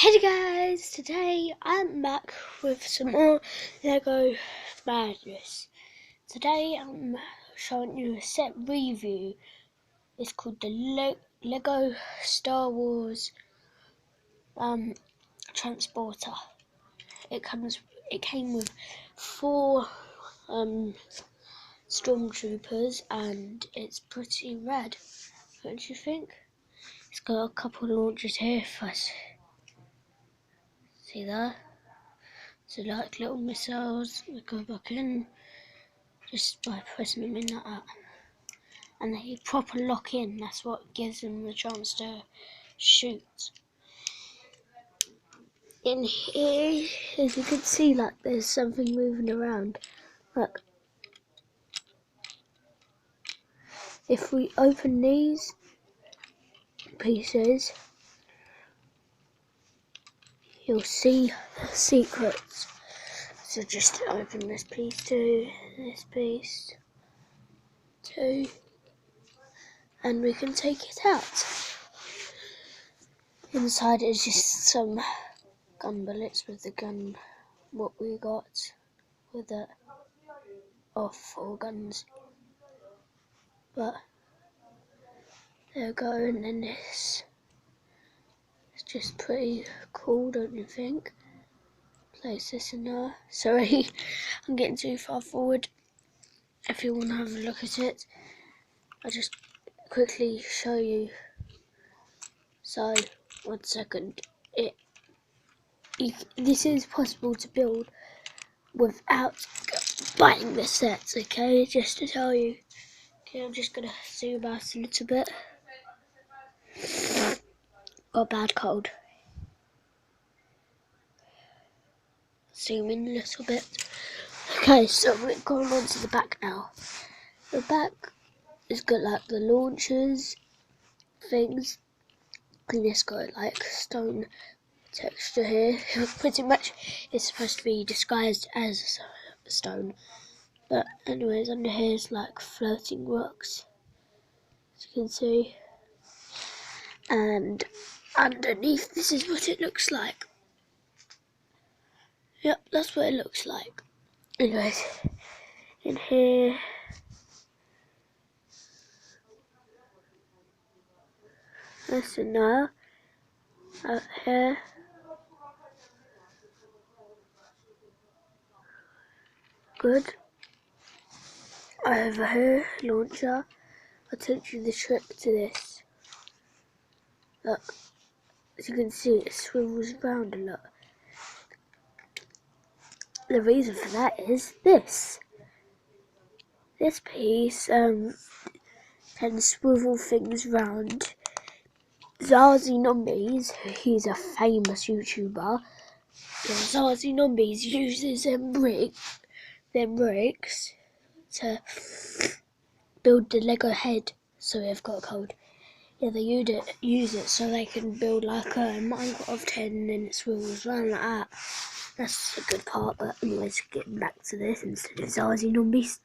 Hey guys, today I'm back with some more Lego madness. Today I'm showing you a set review. It's called the Lego Star Wars Transporter. It came with 4 stormtroopers and it's pretty rad, don't you think? It's got a couple of launchers here for us. See there? So like little missiles that go back in just by pressing them in like that. And they proper lock in, that's what gives them the chance to shoot. In here, as you can see, like there's something moving around. Look. If we open these pieces, you'll see the secrets. So just open this piece too, this piece too, and we can take it out. Inside is just some gun bullets with the gun, what we got with it, off 4 guns. But there we go, and then this. It's just pretty cool, don't you think? Place this in there. Sorry, I'm getting too far forward. If you want to have a look at it, I'll just quickly show you. So, 1 second. This is possible to build without buying the sets, okay? Just to tell you. Okay, I'm just gonna zoom out a little bit. Got a bad cold. Zoom in a little bit. Okay, so we're going on to the back now. The back has got like the launchers, things, and it's got like stone texture here. Pretty much it's supposed to be disguised as stone. But anyways, under here is like floating rocks, as you can see. And underneath, this is what it looks like. Yep, that's what it looks like. Anyways, in here, that's another. Out here, good. Over here, launcher. I'll teach you the trick to this. Look, as you can see, it swivels around a lot. The reason for that is this. This piece can swivel things round. Zazie Numbies, he's a famous YouTuber. Zazie Numbies uses them bricks to build the Lego head. Sorry, I've got a cold. Yeah, they use it so they can build like a Minecraft head and then it swivels around like that. That's a good part, but anyways, getting back to this instead of Zazie Numbies.